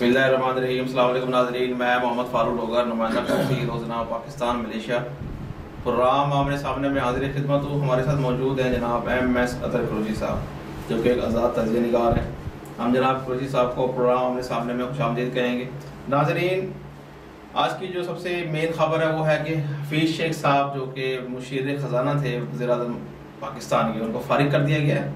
बिस्मिल्लाहिर्रहमानिर्रहीम। अस्सलाम वालेकुम नाज़रीन, मैं मोहम्मद फारूक डोगर, नुमाइंदा शख्सी रोज़ना पाकिस्तान मलेशिया प्रोग्राम आमने सामने में हाजिर खिदमत हूँ। हमारे साथ मौजूद हैं जनाब MS अतर कुरैशी साहब, जो कि एक आज़ाद तज़किया निगार हैं। हम जनाब कुरैशी साहब को प्रोग्राम आमने सामने में खुशामदीद कहेंगे। नाज़रीन, आज की जो सबसे मेन खबर है वो है कि हफीज़ शेख साहब, जो कि मुशीर ख़जाना थे वज़ीर-ए-आज़म पाकिस्तान के, उनको फारिग कर दिया गया है।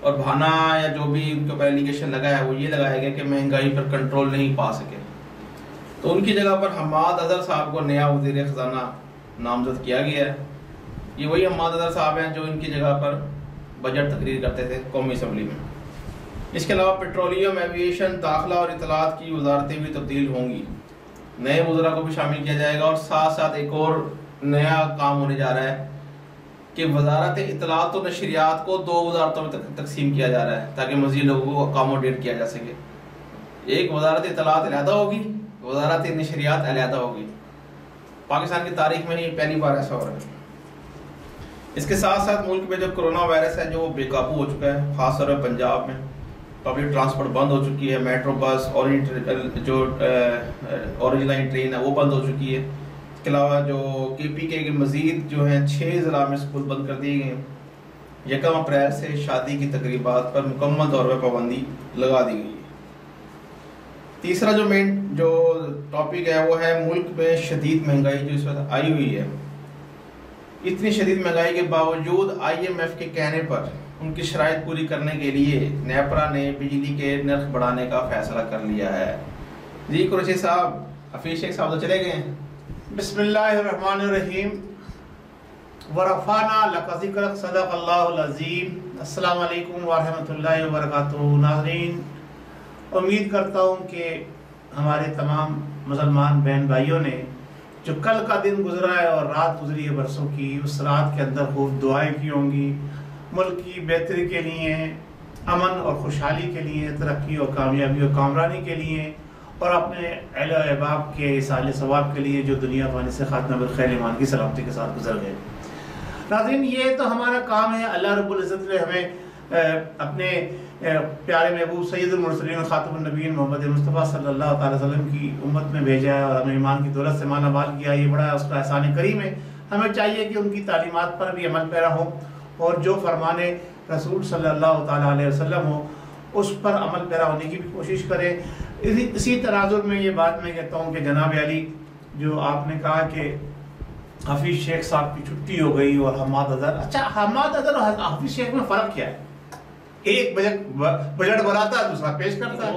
और बहाना या जो भी उनके ऊपर एलिगेशन लगाया है वो ये लगाया गया कि महंगाई पर कंट्रोल नहीं पा सके, तो उनकी जगह पर हम्माद अज़हर साहब को नया वज़ीर ख़जाना नामज़द किया गया है। ये वही हम्माद अज़हर साहब हैं जो इनकी जगह पर बजट तकरीर करते थे कौमी असम्बली में। इसके अलावा पेट्रोलियम, एविएशन, दाखिला और इतलात की वजारतें भी तब्दील होंगी। नए वज़रा को भी शामिल किया जाएगा और साथ साथ एक और नया काम होने जा रहा है कि वजारत इतलात और नशरियात को दो वजारतों में तकसीम किया जा रहा है ताकि मज़ीद लोगों को अकोमोडेट किया जा सके। एक वजारत इतलात अलहदा होगी, वजारत नशरियात अलहदा होगी। पाकिस्तान की तारीख में ये पहली बार ऐसा हो रहा है। इसके साथ साथ मुल्क में जो कोरोना वायरस है जो बेकाबू हो चुका है, खासतौर पर पंजाब में पब्लिक ट्रांसपोर्ट बंद हो चुकी है। मेट्रो बस और जो ऑरेंज लाइन ट्रेन है वो बंद हो चुकी है। इसके अलावा जो KPK के मज़ीद जो हैं 6 ज़िला में स्कूल बंद कर दिए गए हैं। 1 अप्रैल से शादी की तकरीबात पर मुकम्मल तौर पर पाबंदी लगा दी गई है। तीसरा जो मेन जो टॉपिक है वो है मुल्क में शदीद महंगाई जो इस वक्त आई हुई है। इतनी शदीद महंगाई के बावजूद IMF के कहने पर उनकी शराइत पूरी करने के लिए नेपरा ने बिजली के नर्ख बढ़ाने का फैसला कर लिया है। जी कुरैशी साहब, हफीज़ शेख साहब तो चले गए हैं। बिस्मिल्लाहिर्रहमानिर्रहीम वरफ़ाना लका ज़िक्रक सदक़ल्लाहुल अज़ीम। अस्सलामु अलैकुम वरहमतुल्लाहि वबरकातुहू। नाज़रीन, उम्मीद करता हूँ कि हमारे तमाम मुसलमान बहन भाइयों ने जो कल का दिन गुजरा है और रात गुजरी है बरसों की, उस रात के अंदर खूब दुआएं की होंगी मुल्क की बेहतरी के लिए, अमन और खुशहाली के लिए, तरक्की और कामयाबी और कामरानी के लिए और अपने अहले व अहबाब के इसाले सवाब के लिए जो दुनिया पानी से खात्मा बिलखैर ईमान की सलामती के साथ गुजर गए। नाज़रीन, ये तो हमारा काम है। अल्लाह रब्बुल इज़्ज़त ने हमें अपने प्यारे महबूब सैयदुल मुरसलीन खातमुन नबीय्यीन मोहम्मद मुस्तफ़ा सल्लल्लाहु अलैहि वसल्लम की उम्मत में भेजा है और हमें ईमान की दौलत से मालामाल किया। ये बड़ा उसका एहसान करीम है। हमें चाहिए कि उनकी तालीमात पर भी अमल पैरा हो और जो फरमाने रसूल सल्लल्लाहु अलैहि वसल्लम हो उस पर अमल पैरा होने की भी कोशिश करें। इसी तनाजुर में ये बात मैं कहता हूँ कि जनाब अली, जो आपने कहा कि हफीज़ शेख साहब की छुट्टी हो गई और हम्माद अज़हर, अच्छा हम्माद अज़हर और हफीज़ शेख में फ़र्क क्या है? एक बजट बनाता है, दूसरा पेश करता है।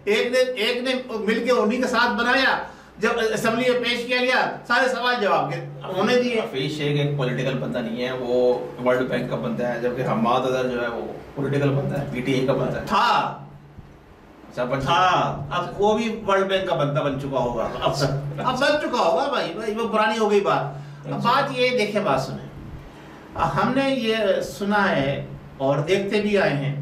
एक ने मिलकर उन्हीं के साथ बनाया, जब असेंबली में पेश किया गया सारे सवाल जवाब उन्होंने दिए। हफीज़ शेख एक पॉलिटिकल बंदा नहीं है, वो वर्ल्ड बैंक का बंदा है, जबकि हम्माद अज़हर जो है वो पॉलिटिकल बंदा है, PTI का बंदा है। अब वो भी वर्ल्ड बैंक का बंदा बन चुका होगा। अब बन चुका होगा भाई, वो पुरानी हो गई बात। अब बात ये देखे, बात सुने, हमने ये सुना है और देखते भी आए हैं,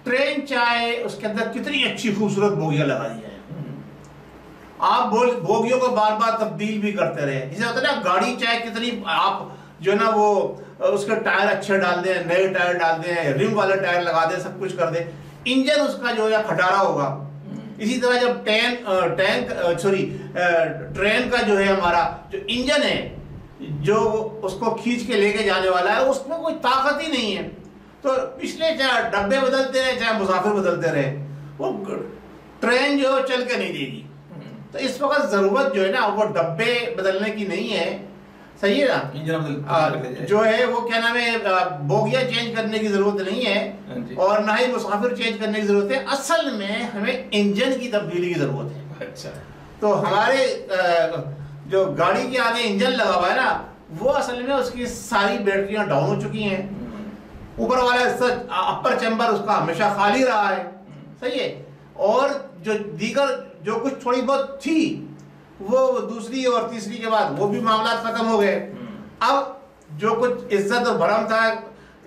ट्रेन चाहे उसके अंदर कितनी अच्छी खूबसूरत बोगियां लगा दी जाए, आप बोगियों को बार बार तब्दील भी करते रहे। जैसे होता है ना, गाड़ी चाहे कितनी आप जो है ना वो उसके टायर अच्छे डाल दें, नए टायर डाल दें, रिम वाले टायर लगा दें, सब कुछ कर दें, इंजन उसका जो है खटारा होगा। इसी तरह जब ट्रेन का जो है हमारा जो इंजन है, जो उसको खींच के लेके जाने वाला है, उसमें कोई ताकत ही नहीं है। तो पिछले चाहे डब्बे बदलते रहे, चाहे मुसाफिर बदलते रहे, वो ट्रेन जो चल के नहीं देगी। तो इस वक्त जरूरत जो है ना वो डब्बे बदलने की नहीं है, सही है ना, इंजन जो है वो क्या नाम है, बोगियां चेंज करने की जरूरत नहीं है और ना ही मुसाफिर चेंज करने की जरूरत है। असल में हमें इंजन की तब्दीली की जरूरत है। अच्छा, तो हमारे जो गाड़ी के आगे इंजन लगा हुआ है ना, वो असल में उसकी सारी बैटरियां डाउन हो चुकी हैं। ऊपर वाला हिस्सा अपर चैम्बर उसका हमेशा खाली रहा है, सही है, और जो दीगर जो कुछ थोड़ी बहुत थी वो दूसरी और तीसरी के बाद वो भी मामला खत्म हो गए। अब जो कुछ इज्जत और भरम था,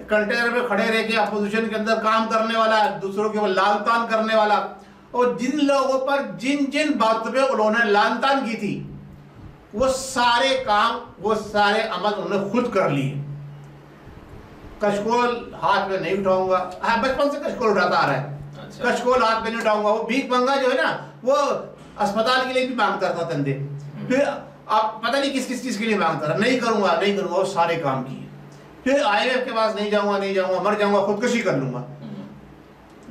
कंटेनर में खड़े रह के अपोजिशन के अंदर काम करने वाला, दूसरों के ऊपर लान तान करने वाला, और जिन लोगों पर जिन जिन बातों पे उन्होंने लान तान की थी, वो सारे काम, वो सारे अमल उन्होंने खुद कर लिए। कशकोल हाथ में नहीं उठाऊंगा, हाँ बचपन से कशकोल उठाता आ रहा है, अच्छा। कशकोल हाथ में नहीं उठाऊंगा। वो भीख मंगा जो है ना, वो अस्पताल के लिए भी मांगता था तंदे, फिर आप पता नहीं किस किस चीज के लिए मांगता था, नहीं करूंगा नहीं करूंगा, वो सारे काम किए। फिर IMF के पास नहीं जाऊंगा नहीं जाऊंगा, मर जाऊंगा, खुदकुशी कर लूंगा।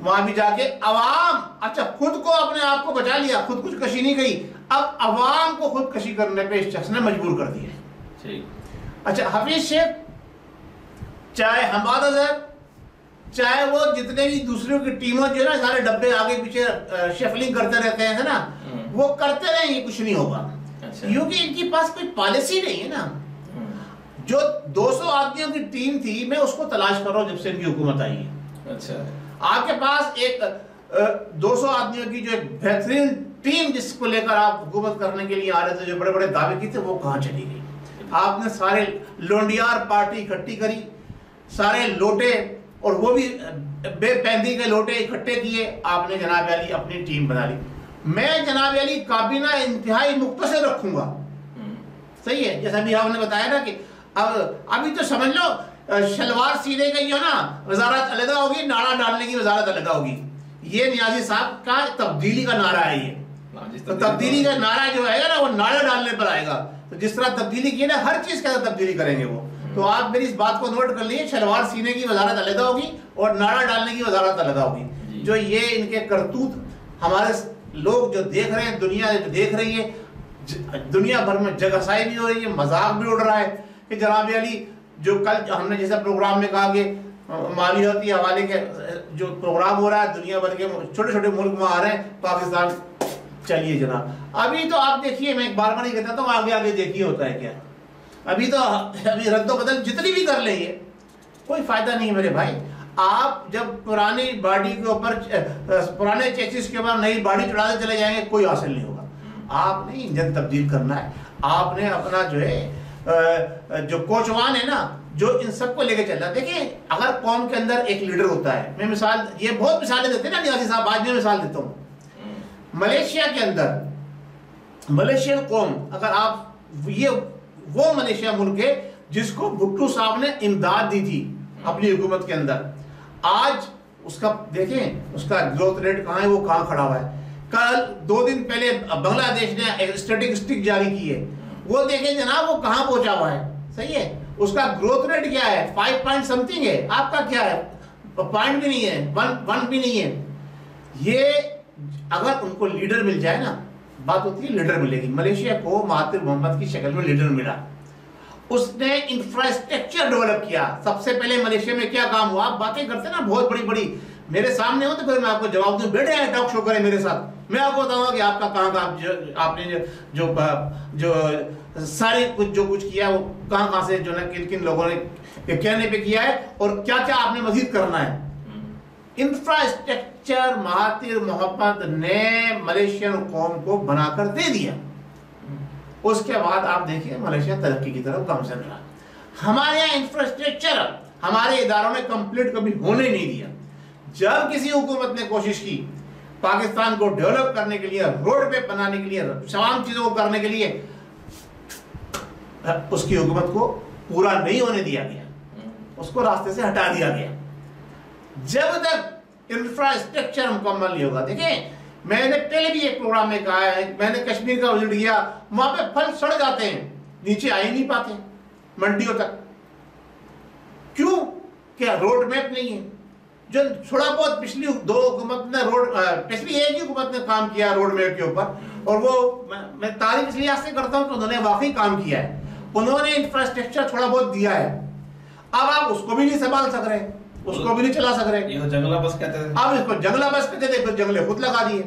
वहां भी जाके अवाम, अच्छा खुद को अपने आप को बचा लिया, खुदकुशी नहीं कही, अब अवाम को खुदकुशी करने पे इस शख्स ने मजबूर कर दिया। अच्छा, हफीज शेख, चाहे हमाद अजहर, चाहे वो जितने भी दूसरों की टीमों जो ना सारे डब्बे आगे पीछे शफलिंग करते रहते हैं ना, वो करते रहेंगे, कुछ नहीं होगा। अच्छा। क्योंकि इनके पास कोई पॉलिसी नहीं है ना। जो 200 आदमियों की टीम थी, मैं उसको तलाश कर रहा हूं जब से इनकी हुकूमत आई है। अच्छा। आपके पास एक 200 आदमियों की जो एक बेहतरीन टीम जिसको लेकर आप हुकूमत करने के लिए आ रहे थे, जो बड़े बड़े दावे किए थे, वो कहां चली गई? आपने सारे लोंडियार पार्टी इकट्ठी करी, सारे लोटे, और वो भी बेपैंदी के लोटे इकट्ठे किए, आपने जनाब अली अपनी टीम बना ली। मैं जनाब अली काबीना इंतहाई मुख्तसर रखूंगा, सही है, जैसा भी आपने बताया ना कि अब अभी तो समझ लो शलवार सीने की जो ना वजारत अलग होगी, नाड़ा डालने की वजारत अलग होगी। ये नियाजी साहब का तब्दीली का नारा है। ये तो तब्दीली का नारा जो आएगा ना, वो नारा डालने पर आएगा। तो जिस तरह तब्दीली की ना, हर चीज का तब्दीली करेंगे वो। तो आप मेरी इस बात को नोट कर लिए, शलवार सीने की वजारत अलग होगी और नारा डालने की वजारत अलग होगी। जो ये इनके करतूत हमारे लोग जो देख रहे हैं, दुनिया जो देख रही है, दुनिया भर में जगहसाई भी हो रही है, मजाक भी उड़ रहा है कि जनाब अली जो कल हमने जैसा प्रोग्राम में कहा कि मालियाती हवाले के जो प्रोग्राम हो रहा है, दुनिया भर के छोटे छोटे मुल्क में आ रहे हैं, पाकिस्तान चलिए जनाब। अभी तो आप देखिए, मैं एक बार बार ही कहता हूँ, आगे आगे देखिए होता है क्या। अभी तो अभी रद्दो बदल जितनी भी कर लेंगे कोई फायदा नहीं मेरे भाई। आप जब पुरानी बॉडी के ऊपर, पुराने चेसिस के ऊपर नई बॉडी चढ़ाते चले जाएंगे, कोई हासिल नहीं होगा। आपने इंजन तब्दील करना है, आपने अपना जो है जो कोचवान है ना, जो इन सबको लेके चलना। देखिए, अगर कौम के अंदर एक लीडर होता है, मैं मिसाल, ये बहुत मिसालें देते हैं ना नियाजी साहब, आज मैं मिसाल देता हूँ। मलेशिया के अंदर मलेशियन कौम, अगर आप ये वो मलेशिया मुल्क है जिसको भुट्टो साहब ने इमदाद दी थी अपनी हुकूमत के अंदर, आज उसका देखें, उसका ग्रोथ रेट कहाँ है, वो कहाँ खड़ा हुआ है। कल 2 दिन पहले बांग्लादेश ने एक स्टैटिस्टिक जारी की है, वो देखें जनाब वो कहाँ पहुंचा हुआ है, सही है। उसका ग्रोथ रेट क्या है, 5 पॉइंट समथिंग है, आपका क्या है, पॉइंट भी नहीं है, 1 भी नहीं है। ये अगर उनको लीडर मिल जाए ना, बात होती है लीडर मिलेगी। मलेशिया को महातिर मोहम्मद की शक्ल में लीडर मिला, उसने इंफ्रास्ट्रक्चर डेवलप किया। सबसे पहले मलेशिया में क्या काम हुआ, आप बातें करते ना बहुत बड़ी बड़ी, मेरे सामने हो तो फिर मैं आपको जवाब दूं, बैठे हैं टॉक शो करें मेरे साथ, मैं आपको बताऊंगा कि आपका कहाँ का आपने जो सारे कुछ जो कुछ किया वो कहाँ से जो ना किन किन लोगों ने कहने पे किया है, और क्या क्या आपने मजीद करना है। इंफ्रास्ट्रक्चर महातिर मोहम्मद ने मलेशियन कौम को बनाकर दे दिया। उसके बाद आप देखिए मलेशिया तरक्की की तरफ गामजन रहा। हमारे यहाँ इंफ्रास्ट्रक्चर हमारे इदारों ने कंप्लीट कभी होने नहीं दिया। जब किसी हुकूमत ने कोशिश की पाकिस्तान को डेवलप करने के लिए, रोड पे बनाने के लिए, तमाम चीजों को करने के लिए, उसकी हुकूमत को पूरा नहीं होने दिया गया, उसको रास्ते से हटा दिया गया। जब तक इंफ्रास्ट्रक्चर मुकम्मल नहीं होगा, देखिए मैंने पहले भी एक प्रोग्राम में कहा है, मैंने कश्मीर का विजिट किया, वहां पे फल सड़ जाते हैं, नीचे आ ही नहीं पाते मंडियों तक। क्यों? क्या रोड मैप नहीं है? जो थोड़ा बहुत पिछली 2 हुकूमत ने पिछली एक ही हुकूमत ने काम किया रोड मैप के ऊपर, और वो मैं तारीफ इसलिए आपसे करता हूं कि उन्होंने वाकई काम किया है, उन्होंने इंफ्रास्ट्रक्चर थोड़ा बहुत दिया है। अब आप उसको भी नहीं संभाल सक रहे, उसको भी नहीं चला सक रहे। ये तो जंगला बस कहते थे, अब इसको जंगला बस कहते थे, फिर जंगले खुद लगा दिए।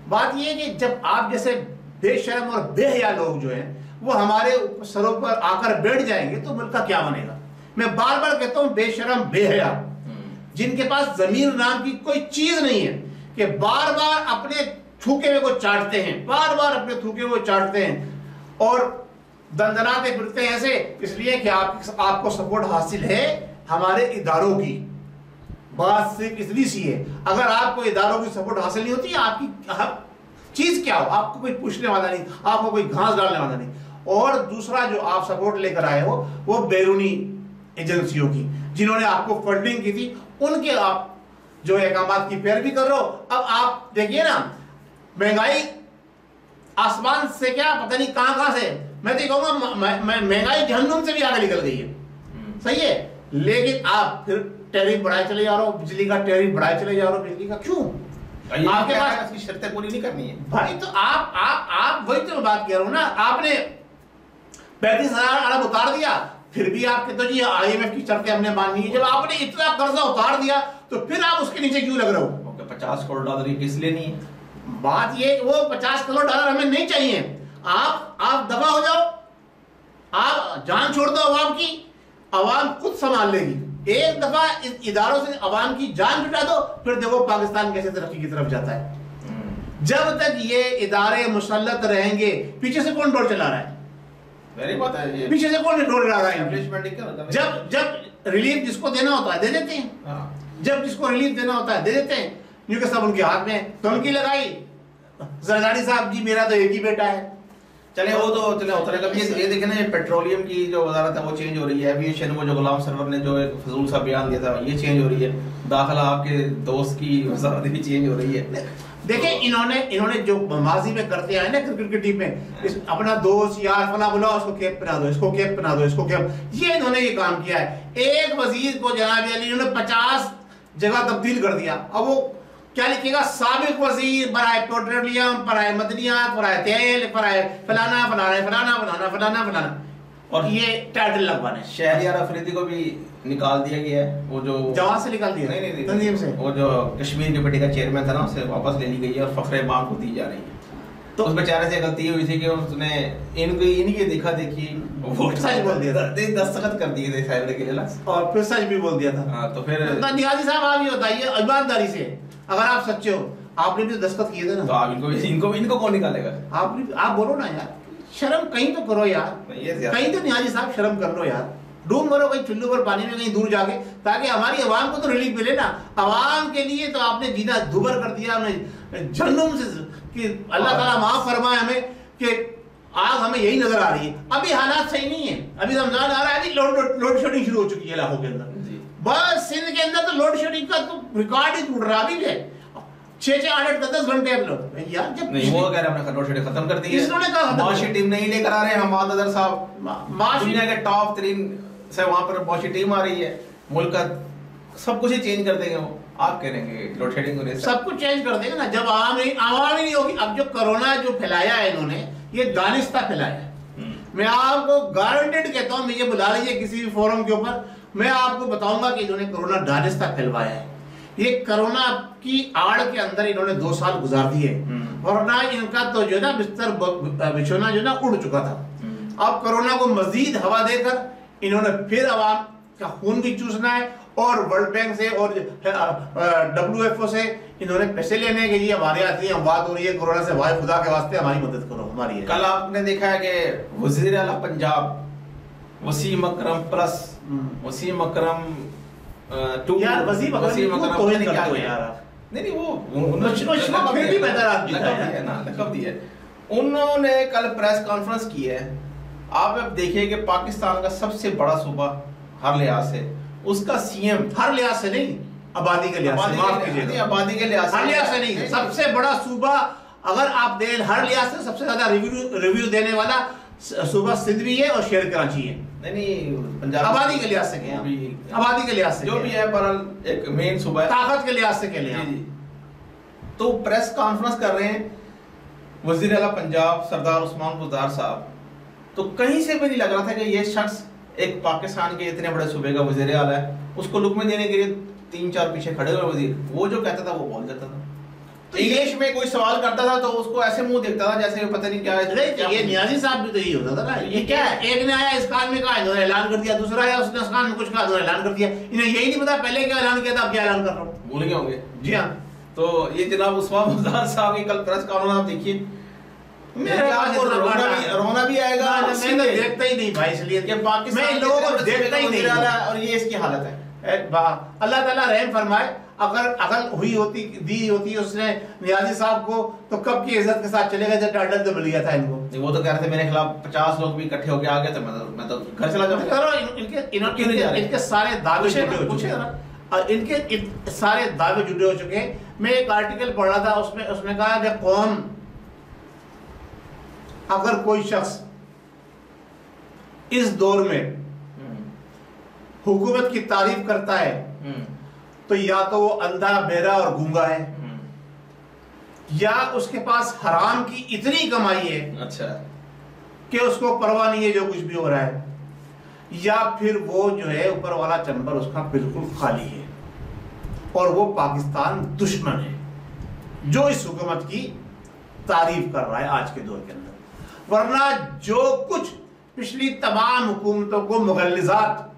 बात ये है कि जब आप जैसे बेशर्म और बेहया लोग जो हैं वो हमारे सरों पर आकर बैठ जाएंगे तो मुल्क का क्या बनेगा। मैं बार बार कहता हूं, बेशर्म बेहया, जिनके पास जमीर नाम की कोई चीज नहीं है, कि बार बार अपने थूके हुए को चाटते हैं, बार बार अपने थूके हुए चाटते हैं और दंदनाते फिरते हैं ऐसे, इसलिए कि आपको सपोर्ट हासिल है हमारे इदारों की। बात सिर्फ इतनी सी है, अगर आपको इदारों की सपोर्ट हासिल नहीं होती, आपकी चीज क्या हो, आपको कोई पूछने वाला नहीं, आपको कोई घास डालने वाला नहीं। और दूसरा जो आप सपोर्ट लेकर आए हो वो बैरूनी एजेंसियों की, जिन्होंने आपको फंडिंग की थी, उनके आप जो अहकामात की पैरवी कर रहे हो। अब आप देखिए ना, महंगाई आसमान से क्या पता नहीं कहां से, मैं तो कहूंगा महंगाई जहन्नुम से भी आगे निकल गई है, सही है। लेकिन आप फिर टैरिफ बढ़ाए चले जा रहे हो, बिजली का टैरिफ बढ़ाए चले जा रहे हो, बिजली का क्यों? आपके पास इसकी शर्तें पूरी नहीं करनी है भाई। तो आप वही तो बात कह रहा हूं ना, आपने 35,000 अरब उतार दिया, फिर भी आपके तो जी IMF की शर्तें हमने मानी है। जब आपने इतना कर्जा उतार दिया तो फिर आप उसके नीचे क्यों लग रहे हो? $50 करोड़ किस लिए नहीं है? बात ये, वो $50 करोड़ हमें नहीं चाहिए। आप दफा हो जाओ, आप जान छोड़ दो अवाम की, अवाम खुद संभाल लेगी। एक दफा इस इदारों से अवाम की जान छुटा दो, फिर देखो पाकिस्तान कैसे तरक्की की तरफ जाता है। जब तक ये इदारे मुसल्लत रहेंगे, पीछे से कौन डोर चला रहा है? मेरी बात है, पीछे से कौन डोर चला रहा है? जब रिलीफ जिसको देना होता है दे देते हैं, जब जिसको रिलीफ देना होता है दे देते हैं। क्योंकि सब उनके हाथ में, तो उनकी लगाई जरदारी साहब जी, मेरा तो एक ही बेटा है। चले वो तो चले होता रहेगा। ये देखे ना, ये पेट्रोलियम की जो वजारत है वो चेंज हो रही है। एविएशन को जो गुलाम सरवर ने जो एक फजूल सा बयान दिया था, ये चेंज हो रही है। दाखिला आपके दोस्त की वजारत भी चेंज हो रही है। देखिए इन्होंने जो माजी में करते आए ना क्रिकेट की टीम में, अपना दोस्त यार फला बुलाओ, उसको कैप पहना दो, इसको कैप पहना दो, इसको कैप, ये इन्होंने ये काम किया है। एक वजीर को जनाब अली इन्होंने 50 जगह तब्दील कर दिया। अब वो क्या लिखेगा, साबिक वजीर बराए पेट्रोलियम, बराए मदनियात, बराए तेल, बराए फलाना फलाना फलाना फलाना फलाना फलाना, और ये टाइटल लगवाने। शहरियार अफरीदी को भी निकाल दिया गया है, वो जो जवान से निकाल दिया, नहीं तंजीम से, वो जो कश्मीर यूनिवर्सिटी का चेयरमैन था ना, उसे वापस ले ली गई है और फखरे मां को दी जा रही है। तो उस बेचारे से गलती हुई थी कि उसने इनकी देखा देखी वोट सच बोल दिया था, दस्तखत कर दिए थे साइड के लिए, और फिर सच भी बोल दिया था। हाँ, तो फिर नियाजी साहब आप ये बताइए ईमानदारी से, अगर आप सच्चे हो, आपने भी दस्तखत किए थे ना, तो आप इनको कौन निकालेगा? आप बोलो ना यार, शर्म कहीं तो करो यार, कहीं तो नियाजी साहब शर्म कर लो यार। डूब मरो कहीं चुल्लू पर पानी में कहीं दूर जाके, ताकि हमारी आवाम को तो रिलीफ मिले ना। आवाम के लिए तो आपने जीना दुबर कर दिया, हमें जहन्नुम से, कि अल्लाह ताला माफ फरमाए हमें, कि आग हमें यही नजर आ रही है। अभी हालात सही नहीं है, अभी रमजान आ रहा है, अभी लोड शेडिंग शुरू हो चुकी है इलाकों के अंदर। बस सिंध के अंदर तो लोड शेडिंग का तो रिकॉर्ड ही टूट रहा भी है, 6-6, 8-8, 10-10 घंटे हम लोग यार। जब नहीं, वो कह रहे हैं हमने शेडिंग खत्म कर दी है, इसने कहा मौशी टीम नहीं लेकर आ रहे हैं हमाद अदर साहब, दुनिया के टॉप 3 से वहां पर मौशी टीम आ रही है, मुल्क का सब कुछ ही चेंज कर देंगे वो। आप कह रहे हैं लोड शेडिंग होने से सब कुछ चेंज कर देंगे ना, जब आवाम ही नहीं होगी। अब जो कोरोना जो फैलाया है इन्होंने, ये दानिस्ता फैलाया है। मैं आपको गारंटेड कहता हूं, मुझे बुला लीजिए किसी भी फोरम के ऊपर, मैं आपको बताऊंगा कि इन्होंने कोरोना दानिस्ता फैलवाया है। ये कोरोना की आड़ के अंदर इन्होंने 2 साल गुजार दिए, वरना इनका तो जो है ना बिस्तर बिछोना जो ना उड़ चुका था। अब कोरोना को मजीद हवा देकर इन्होंने फिर आवाम का खून भी चूसना है, और वर्ल्ड बैंक से और WHO से इन्होंने पैसे लेने के लिए हमारे यहाँ इतनी बात हो रही है कोरोना से, भाई खुदा के वास्ते हमारी मदद करो हमारी। कल आपने देखा है कि वजीर आला पंजाब वसीम अकरम प्लस वसीम अकरम 2 यार वसीम अकरम तो नहीं करते हो यार, नहीं वो फिर भी बेहतर आदमी है ना, लकब दिया। उन्होंने कल प्रेस कॉन्फ्रेंस की है। आप अब देखिए कि पाकिस्तान का सबसे बड़ा सूबा हर लिहाज से, उसका सीएम, हर लिहाज से नहीं, आबादी के लिहाज से, माफ कीजिएगा, आबादी के लिहाज से, हर लिहाज से नहीं, सबसे बड़ा सूबा अगर आप दें हर लिहाज से, सबसे ज्यादा रिव्यू देने वाला सूबा सिंध भी है और शेर कराची है। नहीं पंजाब आबादी के लिहाज से, आबादी के लिहाज से जो भी है, पर एक मेन सूबा है, ताकत के लिहाज से कह लें। तो प्रेस कॉन्फ्रेंस कर रहे हैं वजीर आला पंजाब सरदार उस्मान बुज़दार साहब, तो कहीं से भी नहीं लग रहा था कि ये शख्स एक पाकिस्तान के इतने बड़े सूबे का वजीर आला है। उसको लुकमे देने के लिए 3-4 पीछे खड़े हुए वजीर, वो जो कहता था वो बोल जाता था। तो इंग्लिश में कोई सवाल करता था तो उसको ऐसे मुंह देखता था जैसे पता नहीं क्या है। ये नियाजी साहब भी तो यही होता था ना, ये क्या है, एक ने आया इस कान में कहा, इन्होंने ऐलान कर दिया, दूसरा आया उसने इस कान में कुछ कहा, इन्होंने ऐलान कर दिया। इन्हें यही नहीं पता पहले क्या ऐलान किया था, अब क्या ऐलान कर रहा हूँ, भूल गए होंगे। जी हाँ, तो ये जनाब उस्मान बुज़दार साहब की कल प्रेस कॉन्फ्रेंस आप देखिए, रोना भी आएगा, मैं तो देखता ही नहीं भाई, इसलिए कि पाकिस्तान मैं लोगों को देखता ही नहीं, और ये इसकी हालत है। अल्लाह ताला रहम फरमाए, अगर अकल हुई होती दी होती उसने नियाजी साहब को, तो कब की इज्जत के साथ चले गए जब टाइटल तो मिल गया था इनको। वो तो कह रहे थे मेरे खिलाफ 50 लोग भी इकट्ठे होके आ गए, तो मैं तो घर चला जाऊंगा। इनके सारे दावे पूछे ना, इनके सारे दावे जुड़े हो चुके हैं। मैं एक आर्टिकल पढ़ रहा था, उसमें उसने कहा कि कौम, अगर कोई शख्स इस दौर में हुकूमत की तारीफ करता है तो या तो वो अंधा, बहरा और गूंगा है, या उसके पास हराम की इतनी कमाई है अच्छा कि उसको परवाह नहीं है जो कुछ भी हो रहा है, या फिर वो जो है ऊपर वाला चंबर उसका बिल्कुल खाली है और वो पाकिस्तान दुश्मन है जो इस हुकूमत की तारीफ कर रहा है आज के दौर के अंदर। वरना जो कुछ पिछली तमाम हुकूमतों को मुगल्लिज़ात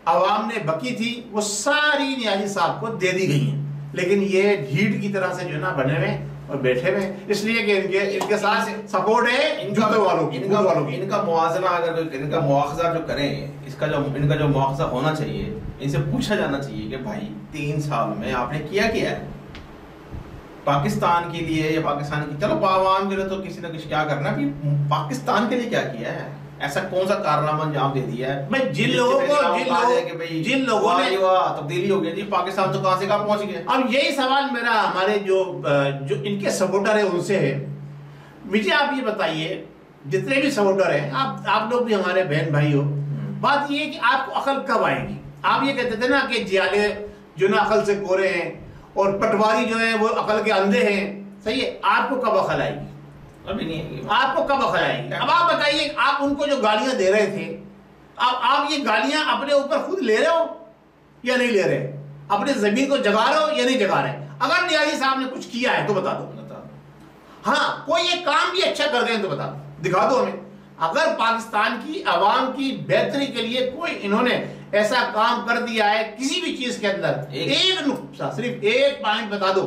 अवाम ने बकी थी वो सारी नियाज़ी साहब को दे दी गई हैं, लेकिन ये ढीठ की तरह से जो है ना बने हुए और बैठे हुए, इसलिए कि इनके साथ सपोर्ट है जूते वालों की, इनका मुआवजा, अगर इनका मुआवजा जो करें, इनका जो मुआवजा होना चाहिए, इनसे पूछा जाना चाहिए कि भाई 3 साल में आपने किया है पाकिस्तान के लिए, या पाकिस्तान की, चलो आवाम के लिए तो किसी न किसी क्या करना, पाकिस्तान के लिए क्या किया है, ऐसा कौन सा कारनामा अंजाम दे दिया है। भाई जिन लोगों ने तब्दीली हो गई थी, पाकिस्तान तो कहां से कहां पहुंच गए। अब यही सवाल मेरा हमारे जो इनके सपोर्टर है उनसे है, मुझे आप ये बताइए, जितने भी सपोर्टर हैं, आप लोग भी हमारे बहन भाई हो, बात ये है कि आपको अकल कब आएगी। आप ये कहते थे ना कि जियाले जो ना अकल से कोरे हैं और पटवारी जो है वो अकल के अंधे हैं, सही है, आपको कब अकल आएगी? अभी नहीं आएगी। आपको कब अकल आएगी? अब आप बताइए, आप उनको जो गालियां दे रहे थे, आप ये गालियां अपने ऊपर खुद ले रहे हो या नहीं ले रहे? अपने जमीन को जगा रहे हो या नहीं जगा रहे? अगर नियाज़ी साहब ने कुछ किया है तो बता दो, हाँ, कोई ये काम भी अच्छा कर गए तो बता दो, दिखा दो हमें। अगर पाकिस्तान की आवाम की बेहतरी के लिए कोई इन्होंने ऐसा काम कर दिया है किसी भी चीज के अंदर, एक नुक्सा, सिर्फ एक पॉइंट बता दो,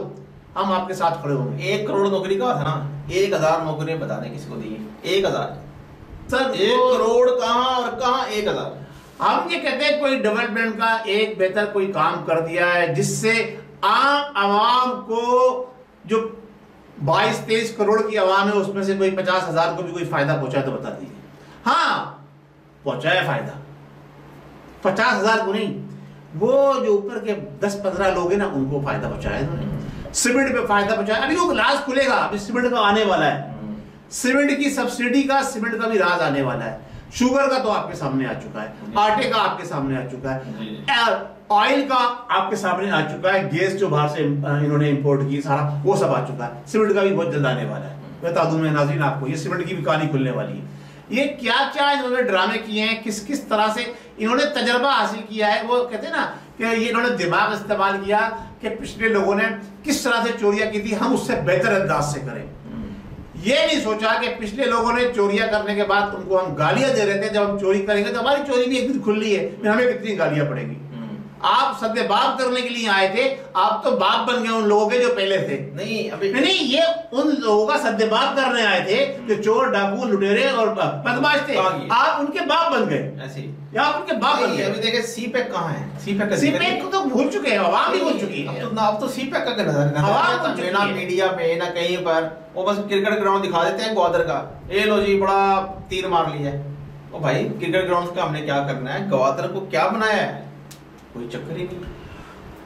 हम आपके साथ खड़े होंगे। 1 करोड़ नौकरी का था ना, 1000 नौकरियां बता दें किसी को दी, 1000 सर, 1 करोड़ कहां और कहां 1000। हम ये कहते हैं कोई डेवलपमेंट का एक बेहतर कोई काम कर दिया है जिससे आम आवाम को, जो 22-23 करोड़ की आवाम है उसमें से कोई 50,000 को भी कोई फायदा पहुंचा तो बता दीजिए। हाँ, पहुंचा है फायदा, 50,000 को नहीं, वो जो ऊपर के 10-15 लोग हैं ना उनको फायदा पहुंचाया इन्होंने। सीमेंट पे फायदा पहुंचाया, अभी वो राज खुलेगा, अभी सीमेंट का आने वाला है, सीमेंट की सब्सिडी का, सीमेंट का भी राज आने वाला है। शुगर का तो आपके सामने आ चुका है, आटे का आपके सामने आ चुका है, ऑयल का आपके सामने आ चुका है, गैस जो बाहर से इन्होंने इंपोर्ट की सारा वो सब आ चुका है, सीमेंट का भी बहुत जल्द आने वाला है। बता दूं मैं नाज़रीन आपको, ये सीमेंट की भी कहानी खुलने वाली है। ये क्या क्या इन्होंने ड्रामे किए हैं, किस किस तरह से इन्होंने तजर्बा हासिल किया है। वो कहते हैं ना कि ये इन्होंने दिमाग इस्तेमाल किया कि पिछले लोगों ने किस तरह से चोरियां की थी, हम उससे बेहतर अंदाज से करें। ये नहीं सोचा कि पिछले लोगों ने चोरियां करने के बाद उनको हम गालियां दे रहे थे, जब हम चोरी करेंगे तो हमारी चोरी भी एक दिन खुल रही है, फिर हमें कितनी गालियां पड़ेंगी। आप सद्दे बाप करने के लिए आए थे, आप तो बाप बन गए उन लोगों के जो पहले थे। नहीं अभी नहीं, ये उन लोगों का सद्दे बाप करने आए थे जो चोर, डाकू, लुटेरे और बदमाश थे, आप उनके बाप बन गए ऐसे, या आप उनके बाप बन गए। अभी देखिए सीपैक कहाँ है, सीपैक को तो भूल चुके हैं, आवाम भी भूल चुकी है। अब तो सीपैक का नजर ना मीडिया पे ना कहीं पर, वो बस क्रिकेट ग्राउंड दिखा देते हैं ग्वादर का, ये लो जी बड़ा तीर मार लिया। ओ भाई, क्रिकेट ग्राउंड का हमने क्या करना है, ग्वादर को क्या बनाया है, कोई चक्कर ही नहीं।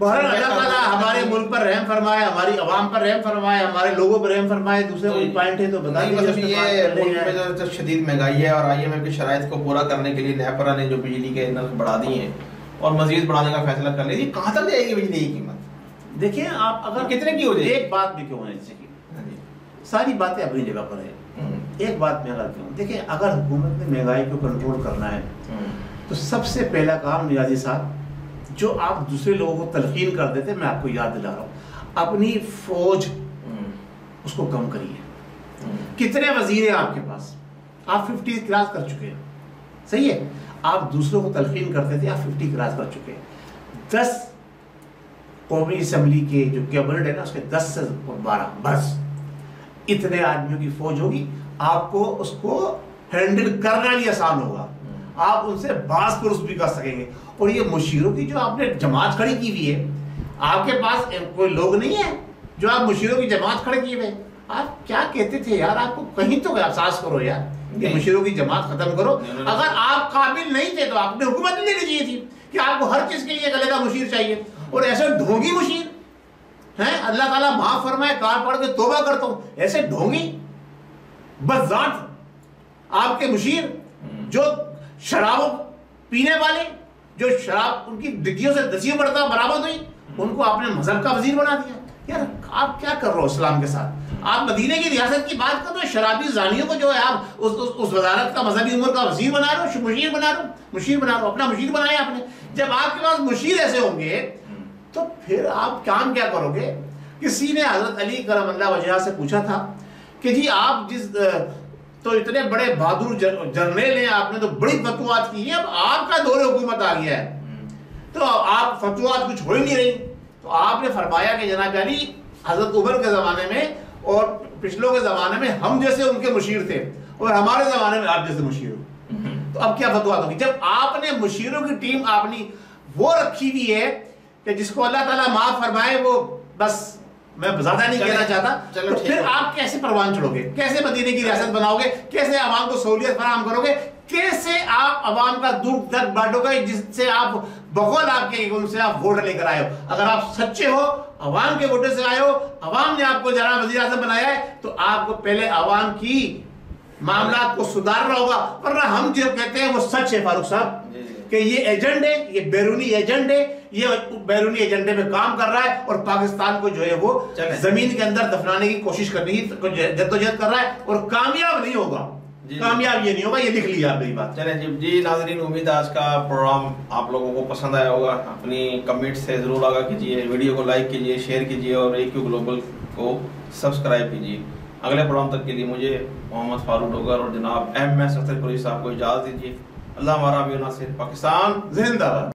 अल्लाह ताला हमारे मुल्क पर रहम फरमाए, हमारी आवाम पर रहम फरमाए, हमारे लोगों पर रहम फरमाए। दूसरे कोई पॉइंट है तो बता दीजिए। ये मुल्क में जो शदीद महंगाई है और IMF की शराइत को पूरा करने के लिए नेपरा ने जो बिजली के नर्ख बढ़ा दिए हैं और मजीद बढ़ाने का फैसला कर लिया, कहाँ तक जाएगी बिजली की कीमत? देखिए, आप अगर कितने की हो जाएगी, एक बात भी क्यों होनी चाहिए, सारी बातें अपनी जगह पर है। एक बात मैं अगर कहूँ, देखिए, अगर हुकूमत ने महंगाई को कंट्रोल करना है तो सबसे पहला काम नियाज़ी साहब, जो आप दूसरे लोगों को तलकीन कर देते, मैं आपको याद दिला रहा हूँ, अपनी फौज उसको कम करिए। कितने वजीर हैं आपके पास, आप 50 क्रॉस कर चुके हैं, सही है। आप दूसरों को तलकीन करते थे, आप 50 क्रॉस कर चुके हैं। 10 कौमी असम्बली के जो कैबिनेट है ना, उसके 10 से 12 बस इतने आदमियों की फौज होगी, आपको उसको हैंडल करना भी आसान होगा, आप उनसे बास पुरुष भी कर सकेंगे। और ये मुशीरों की जो आपने जमात खड़ी की हुई है, आपके पास कोई लोग नहीं है जो आप मुशीरों की जमात खड़ी की हुए, आप क्या कहते थे यार, आपको कहीं तो एहसास करो यार, ये मुशीरों की जमात खत्म करो। अगर आप काबिल नहीं थे तो आपने हुकूमत नहीं लेनी चाहिए थी कि आपको हर चीज के लिए गले का मुशीर चाहिए। और ऐसे ढोंगी मुशीर हैं, अल्लाह ताला माफ फरमाए, कार पढ़ के तौबा करता हूं, ऐसे ढोंगी बज़ात आपके मुशीर जो शराब पीने वाले, जो शराब उनकी डिग्गियों से दसियों बरामद हुई, उनको आपने मजहब का वजीर बना दिया। यार आप क्या कर रहे हो इस्लाम के साथ? आप मदीने की रियासत की बात कर रहे हो, शराबी जानियों को जो है आप उस वजारत का मजहबी उम्र का वजीर बना रहे हो, मुशीर बना रहे हो, अपना मुशीर बनाया आपने। जब आपके पास मुशीर ऐसे होंगे तो फिर आप काम क्या करोगे? किसी ने हजरत अली करमल्लाह वजह से पूछा था कि जी आप तो इतने बड़े बहादुर जर्नल हैं, आपने तो बड़ी फतवात की है, अब आपका दौरे हुकूमत आ गया है तो आप फतवात कुछ हो ही नहीं रही। तो आपने फरमाया कि जनाब अली, हजरत उमर के ज़माने में और पिछलों के ज़माने में हम जैसे उनके मुशीर थे और हमारे ज़माने में आप जैसे मुशीर हो, तो अब क्या फतवात होगी? जब आपने मुशीरों की टीम आपने वो रखी हुई है कि जिसको अल्लाह ताला माफ फरमाए, वो बस मैं ज्यादा नहीं कहना चाहता, तो फिर आप कैसे परवान चढ़ोगे? कैसे मदीने की रियासत बनाओगे? कैसे आवाम को सहूलियत फराहम करोगे? कैसे आप आवाम का दुख दर्द बांटोगे जिससे आप बकौल आपके उनसे आप वोट लेकर आए हो? अगर आप सच्चे हो, आवाम के वोटों से आए हो, आवाम ने आपको जनाब वज़ीर आज़म बनाया है, तो आपको पहले आवाम की मामला को सुधारना होगा। वरना हम जो कहते हैं वो सच है फारूक साहब कि ये एजेंट है, ये बैरूनी एजेंट है, ये बैरूनी एजेंडे में काम कर रहा है और पाकिस्तान को जो है वो जमीन के अंदर दफनाने की कोशिश करने की जद्दोजहद कर रहा है और कामयाब नहीं होगा। कामयाब ये नहीं होगा, ये लिख लिया आप मेरी बात। चले जी नाज़रीन, उम्मीद है आज का प्रोग्राम आप लोगों को पसंद आया होगा। अपनी कमेंट से जरूर आगा कीजिए, वीडियो को लाइक कीजिए, शेयर कीजिए और AQ ग्लोबल को सब्सक्राइब कीजिए। अगले प्रोग्राम तक के लिए मुझे मोहम्मद फारूक डोगर और जनाब MS अख्तर कुरैशी साहब को इजाज़त दीजिए। अल्लाह हमारा अमीर नासिर, पाकिस्तान जिंदाबाद।